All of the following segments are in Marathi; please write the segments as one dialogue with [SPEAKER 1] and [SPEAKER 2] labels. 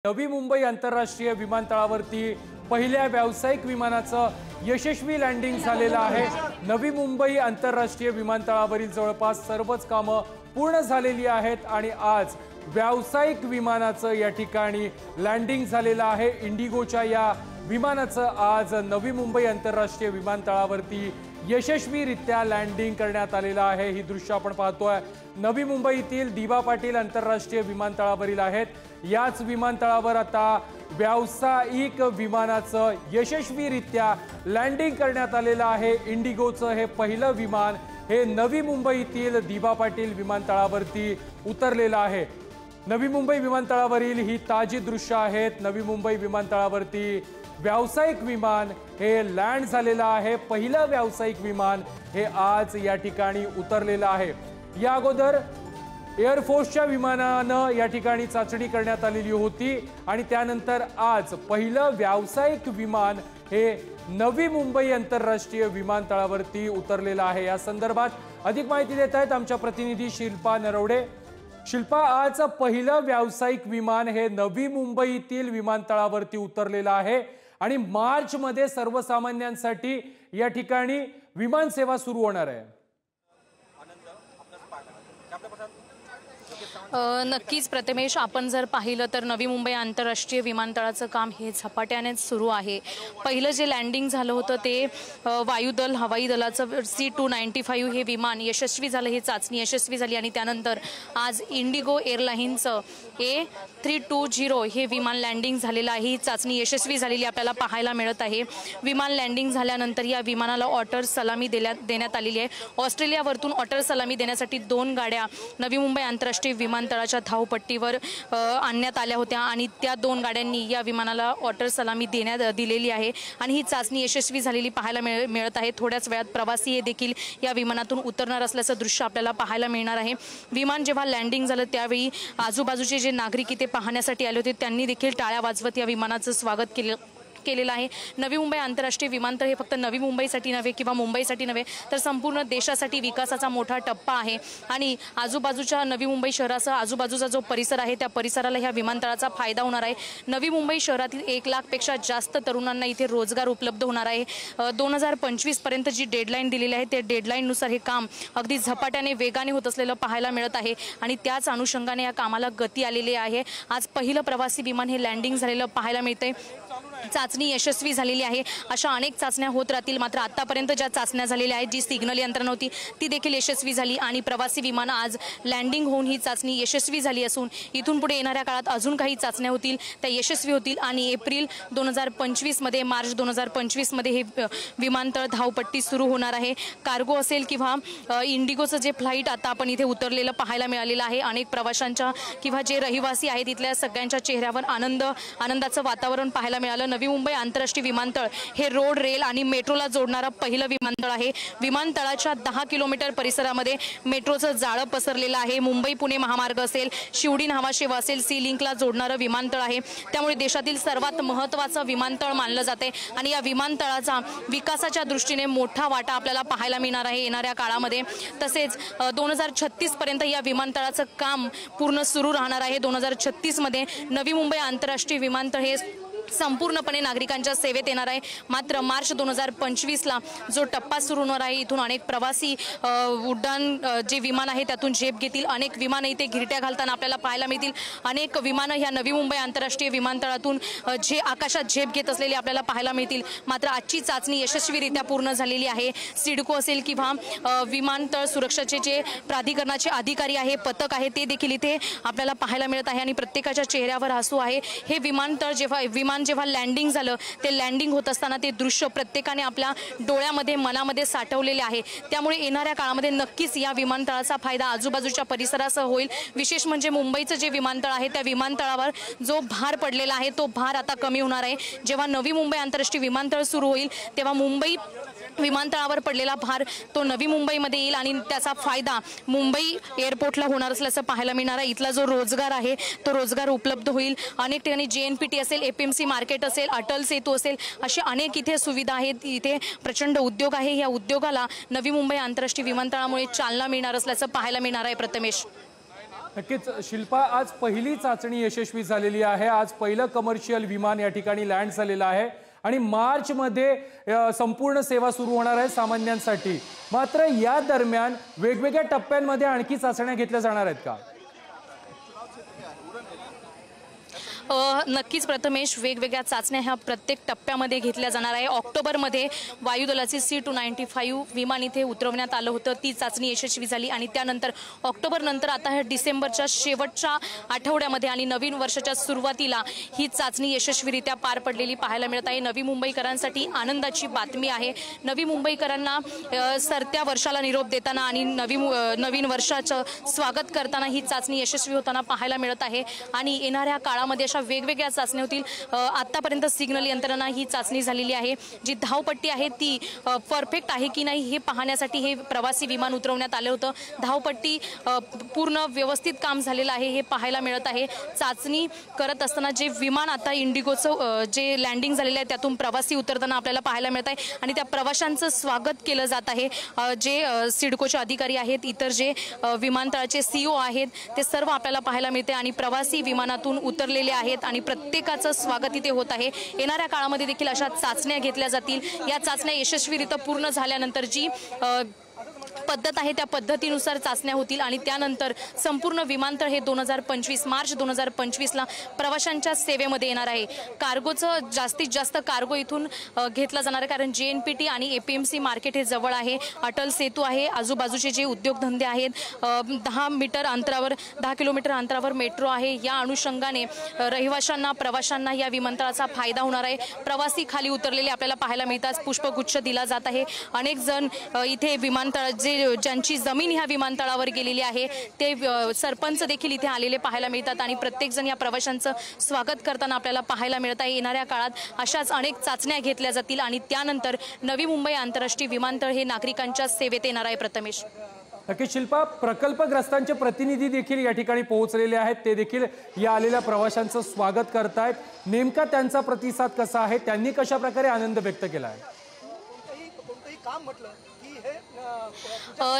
[SPEAKER 1] नवी मुंबई आंतरराष्ट्रीय विमानतळावरती पहिल्या व्यावसायिक विमानाचं यशस्वी लँडिंग झालेलं आहे। नवी मुंबई आंतरराष्ट्रीय विमानतळावरील जवळपास सर्वच कामं पूर्ण झालेली आहेत आणि आज व्यावसायिक विमानाचं या ठिकाणी लँडिंग झालेलं आहे। इंडिगोच्या या विमानाचं आज नवी मुंबई आंतरराष्ट्रीय विमानतळावरती यशस्वीरित्या लँडिंग करण्यात आलेलं आहे। ही दृश्य आपण पाहतोय नवी मुंबईतील डी वाय पाटील आंतरराष्ट्रीय विमानतळावरील आहेत। याच विमानतळावर आता व्यावसायिक विमानाचं यशस्वीरित्या लँडिंग करण्यात आलेलं आहे। इंडिगोचं हे पहिलं विमान हे नवी मुंबईतील डी वाय पाटील विमानतळावरती उतरलेलं आहे। नवी मुंबई विमानतळावरील ही ताजी दृश्य आहेत। नवी मुंबई विमानतळावरती व्यावसायिक विमान हे लँड झालेलं आहे। पहिलं व्यावसायिक विमान हे आज या ठिकाणी उतरलेलं आहे। या अगोदर एअरफोर्सच्या विमानानं या ठिकाणी चाचणी करण्यात आलेली होती आणि त्यानंतर आज पहिलं व्यावसायिक विमान हे नवी मुंबई आंतरराष्ट्रीय विमानतळावरती उतरलेलं आहे। या संदर्भात अधिक माहिती देत आहेत आमच्या प्रतिनिधी शिल्पा नरवडे। शिल्पा, आज पहिलं व्यावसायिक विमान हे नवी मुंबईतील विमानतळावरती उतरलेलं आहे आणि मार्च मध्ये सर्वसामान्यांसाठी या ठिकाणी विमान सेवा सुरू होणार आहे।
[SPEAKER 2] नक्कीच प्रथमेश, आपण जर पाहिलं तर नवी मुंबई आंतरराष्ट्रीय विमानतळाचं काम हे झपाट्याने सुरू आहे। पहिलं जे लँडिंग झालं होतं ते वायुदल हवाई दलाचं C-295 हे विमान यशस्वी झालं, ही चाचणी यशस्वी झाली आणि त्यानंतर आज इंडिगो एअरलाइन्सचं A320 हे विमान लँडिंग झालेलं आहे। ही चाचणी यशस्वी झालेली आपल्याला पाहायला मिळत आहे। विमान लँडिंग झाल्यानंतर या विमानाला ऑटर सलामी देण्यात आलेली आहे। ऑस्ट्रेलियावरून ऑटर सलामी देण्यासाठी 2 गाड्या नवी मुंबई आंतरराष्ट्रीय विमानतळाच्या धावपट्टीवर आणण्यात आल्या होत्या आणि त्या 2 गाड्यांनी या विमानाला ऑटर सलामी दिलेली आहे आणि ही चाचणी यशस्वी झालेली पाहायला मिळत आहे। थोड्याच वेळात प्रवासी हे देखील या विमानातून उतरणार असल्याचं दृश्य आपल्याला पाहायला मिळणार आहे। विमान जेव्हा लँडिंग झालं त्यावेळी आजूबाजूचे जे नागरिक इथे पाहण्यासाठी आले होते त्यांनी देखील टाळ्या वाजवत या विमानाचं स्वागत केलेलं आहे। नवी मुंबई आंतरराष्ट्रीय विमानतळ हे फक्त नवी मुंबईसाठी नव्हे किंवा मुंबईसाठी नव्हे तर संपूर्ण देशासाठी विकासाचा मोठा टप्पा आहे आणि आजूबाजूच्या नवी मुंबई शहरासह आजूबाजूचा जो परिसर आहे त्या परिसराला ह्या विमानतळाचा फायदा होणार आहे। नवी मुंबई शहरातील 1 लाखपेक्षा जास्त तरुणांना इथे रोजगार उपलब्ध होणार आहे। 2025 पर्यंत जी डेडलाईन दिलेली आहे त्या डेडलाईननुसार हे काम अगदी झपाट्याने वेगाने होत असलेलं पाहायला मिळत आहे आणि त्याच अनुषंगाने या कामाला गती आलेली आहे। आज पहिलं प्रवासी विमान हे लँडिंग झालेलं पाहायला मिळतंय। चाचणी यशस्वी झालेली आहे। अशा अनेक चाचण्या होत राहतील, मात्र आतापर्यंत ज्या चाचण्या झालेल्या आहेत जी सिग्नल यंत्रणा होती ती देखील यशस्वी झाली आणि प्रवासी विमान आज लँडिंग होऊन ही चाचणी यशस्वी झाली असून इथून पुढे येणाऱ्या काळात अजून काही चाचण्या होतील त्या यशस्वी होतील आणि एप्रिल 2025 मध्ये मार्च 2025 मध्ये हे विमानतळ धावपट्टी सुरू होणार आहे। कार्गो असेल किंवा इंडिगोचं जे फ्लाईट आता आपण इथे उतरलेलं पाहायला मिळालेलं आहे। अनेक प्रवाशांच्या किंवा जे रहिवासी आहेत तिथल्या सगळ्यांच्या चेहऱ्यावर आनंदाचं वातावरण पाहायला मिळालं। नवी मुंबई आंतरराष्ट्रीय विमानतळ हे रोड, रेल आणि मेट्रोला जोडणारं पहिलं विमानतळ आहे। विमानतळाच्या 10 किलोमीटर परिसरामध्ये मेट्रोचं जाळं पसरलेलं आहे। मुंबई पुणे महामार्ग असेल, शिवडी न्हावा शेवा असेल, सी लिंकला जोडणारं विमानतळ आहे। त्यामुळे देशातील सर्वात महत्त्वाचं विमानतळ मानलं जाते आणि या विमानतळाचा विकासाच्या दृष्टीने मोठा वाटा आपल्याला पाहायला मिळणार आहे येणाऱ्या काळामध्ये। तसेच 2036 पर्यंत या विमानतळाचं काम पूर्ण सुरू राहणार आहे। 2036 मध्ये नवी मुंबई आंतरराष्ट्रीय विमानतळ हे संपूर्णपणे नागरिकांच्या सेवेत येणार आहे। मात्र मार्च 2025 ला जो टप्पा सुरू होणार आहे इथून अनेक प्रवासी उड्डाण जे विमान आहे त्यातून झेप घेतील। अनेक विमानं इथे घिरट्या घालताना आपल्याला पाहायला मिळतील। अनेक विमानं ह्या नवी मुंबई आंतरराष्ट्रीय विमानतळातून जे आकाशात झेप घेत असलेली आपल्याला पाहायला मिळतील। मात्र आजची चाचणी यशस्वीरित्या पूर्ण झालेली आहे। सिडको असेल किंवा विमानतळ सुरक्षेचे जे प्राधिकरणाचे अधिकारी आहे, पथक आहे ते देखील इथे आपल्याला पाहायला मिळत आहे आणि प्रत्येकाच्या चेहऱ्यावर हसू आहे। हे विमानतळ जेव्हा लँडिंग झालं ते लँडिंग होत असताना ते दृश्य प्रत्येकाने आपल्या डोळ्यामध्ये मनामध्ये साठवलेले आहे। त्यामुळे येणाऱ्या काळामध्ये नक्कीच या विमानतळाचा फायदा आजूबाजूच्या परिसरासह होईल। विशेष म्हणजे मुंबईचं जे विमानतळ आहे त्या विमानतळावर जो भार पडलेला आहे तो भार आता कमी होणार आहे। जेव्हा नवी मुंबई आंतरराष्ट्रीय विमानतळ सुरू होईल तेव्हा मुंबई विमानतळावर पडलेला भार तो नवी मुंबईमध्ये येईल आणि त्याचा फायदा मुंबई एअरपोर्टला होणार असल्याचं पाहायला मिळणार आहे। इथला जो रोजगार आहे तो रोजगार उपलब्ध होईल। अनेक ठिकाणी JNPT असेल, APMC मार्केट असेल, अटल सेतू असेल, अशी अनेक इथे सुविधा आहेत। इथे प्रचंड उद्योग आहे। या उद्योगाला नवी मुंबई आंतरराष्ट्रीय विमानतळामुळे चालना मिळणार असल्याचं पाहायला मिळणार आहे। प्रथमेश,
[SPEAKER 1] नक्कीच शिल्पा, आज पहिली चाचणी यशस्वी झालेली आहे। आज पहिलं कमर्शियल विमान या ठिकाणी लँड झालेलं आहे आणि मार्च मध्ये संपूर्ण सेवा सुरू होणार आहे सामान्यांसाठी। मात्र या दरम्यान वेगवेगळ्या टप्प्यांमध्ये आणखी चाचण्या घेतल्या जाणार आहेत का?
[SPEAKER 2] नक्कीच प्रथमेश, वेगवेगळ्या चाचण्या ह्या प्रत्येक टप्प्यामध्ये घेतल्या जाणार आहे। ऑक्टोबरमध्ये वायुदलाचे C-295 विमान इथे उतरवण्यात आलं होतं, ती चाचणी यशस्वी झाली आणि त्यानंतर ऑक्टोबर नंतर आता हे डिसेंबरच्या शेवटच्या आठवड्यामध्ये आणि नवीन वर्षाच्या सुरुवातीला ही चाचणी यशस्वीरित्या पार पडलेली पाहायला मिळत आहे। नवी मुंबईकरांसाठी आनंदाची बातमी आहे। नवी मुंबईकरांना सरत्या वर्षाला निरोप देताना आणि नवीन वर्षाचं स्वागत करताना ही चाचणी यशस्वी होताना पाहायला मिळत आहे आणि येणाऱ्या काळामध्ये अशा वेगवेगळ्या चाचण्या होतील। आतापर्यंत सिग्नल यंत्रणा ही चाचणी झालेली आहे, जी धावपट्टी आहे ती परफेक्ट आहे की नाही हे पाहण्यासाठी हे प्रवासी विमान उतरवण्यात आले होतं। धावपट्टी पूर्ण व्यवस्थित काम झालेलं आहे हे पाहायला मिळत आहे। चाचणी करत असताना जे विमान आता इंडिगोचं जे लँडिंग झालेलं आहे त्यातून प्रवासी उतरताना आपल्याला पाहायला मिळत आहे आणि त्या प्रवाशांचं स्वागत केलं जात आहे। जे सिडकोचे अधिकारी आहेत, इतर जे विमानतळाचे CEO आहेत, ते सर्व आपल्याला पाहायला मिळते आणि प्रवासी विमानातून उतरलेले आहेत आणि प्रत्येकाचं स्वागत इथे होत आहे। येणाऱ्या काळामध्ये देखील अशा चाचण्या घेतल्या जातील। या चाचण्या यशस्वीरित्या पूर्ण झाल्यानंतर जी पद्धत आहे त्या पद्धतीनुसार चाचण्या होतील आणि त्यानंतर संपूर्ण विमानतळ हे मार्च 2025ला प्रवाशांच्या सेवेमध्ये येणार आहे। कार्गोचं जास्तीत जास्त कार्गो इथून घेतला जाणार आहे, कारण JNPT आणि APMC मार्केट हे जवळ आहे। अटल सेतू आहे, आजूबाजूचे जे उद्योगधंदे आहेत, 10 किलोमीटर अंतरावर मेट्रो आहे। या अनुषंगाने रहिवाशांना, प्रवाशांना या विमानतळाचा फायदा होणार आहे। प्रवासी खाली उतरलेले आपल्याला पाहायला मिळतात, पुष्पगुच्छ दिला जात आहे। अनेक जण इथे विमानतळ ज्यांची जमीन ह्या विमानतळावर गेलेली आहे ते सरपंच देखील इथे आलेले पाहायला मिळतात आणि प्रत्येक जण या प्रवाशांचं स्वागत करताना आपल्याला पाहायला मिळत आहे। येणाऱ्या काळात अशाच अनेक चाचण्या घेतल्या जातील आणि त्यानंतर नवी मुंबई आंतरराष्ट्रीय विमानतळ हे नागरिकांच्या सेवेत येणार आहे। प्रथमेश,
[SPEAKER 1] नक्कीच शिल्पा, प्रकल्पग्रस्तांचे प्रतिनिधी देखील या ठिकाणी पोहोचलेले आहेत, ते देखील या आलेल्या प्रवाशांचं स्वागत करतायत। नेमका त्यांचा प्रतिसाद कसा आहे, त्यांनी कशा प्रकारे आनंद व्यक्त केला आहे?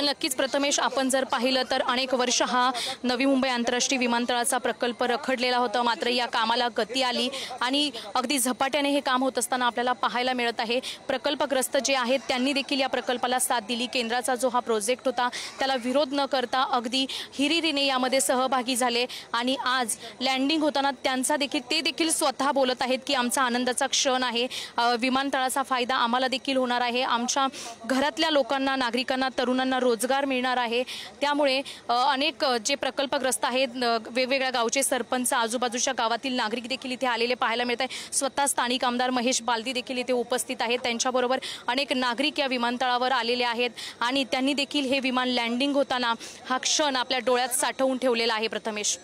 [SPEAKER 2] नक्कीच प्रथमेश, आपण जर पाहिलं तर अनेक वर्ष हा नवी मुंबई आंतरराष्ट्रीय विमानतळाचा प्रकल्प रखडलेला होता, मात्र या कामाला गती आली आणि अगदी झपाट्याने हे काम होत असताना आपल्याला पाहायला मिळत आहे। प्रकल्पग्रस्त जे आहेत त्यांनी देखील या प्रकल्पाला साथ दिली। केंद्राचा जो हा प्रोजेक्ट होता त्याला विरोध न करता अगदी हिरिरीने यामध्ये सहभागी झाले आणि आज लँडिंग होताना ते देखील स्वतः बोलत आहेत की आमचा आनंदाचा क्षण आहे, विमानतळाचा फायदा आम्हाला देखील होणार आहे, आमच्या घरातल्या लोकांना, नागरिकांना, तरुणांना रोजगार मिळणार आहे। त्यामुळे अनेक जे प्रकल्पग्रस्त आहेत, वेगवेगळ्या गावचे सरपंच, आजूबाजूच्या गावातील नागरिक देखील इथे आलेले पाहायला मिळत आहे। स्वतः स्थानिक आमदार महेश बालदी देखील इथे उपस्थित आहेत, त्यांच्याबरोबर अनेक नागरिक या विमानतळावर आलेले आहेत आणि त्यांनी देखील हे विमान लँडिंग होताना हा क्षण आपल्या डोळ्यात साठवून ठेवलेला आहे। प्रथमेश,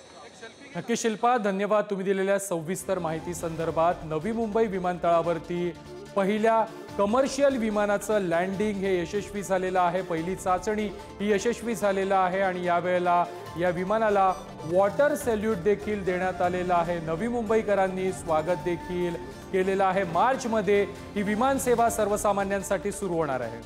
[SPEAKER 1] नक्की शिल्पा, धन्यवाद तुम्ही दिलेल्या सविस्तर माहिती संदर्भात। नवी मुंबई विमानतळावरती पहिल्या कमर्शियल विमानाचं लँडिंग हे यशस्वी झालेलं आहे। पहिली चाचणी ही यशस्वी झालेलं आहे आणि यावेळेला या विमानाला वॉटर सॅल्यूट देखील देण्यात आलेलं आहे। नवी मुंबईकरांनी स्वागत देखील केलेलं आहे। मार्चमध्ये ही विमान सेवा सर्वसामान्यांसाठी सुरू होणार आहे।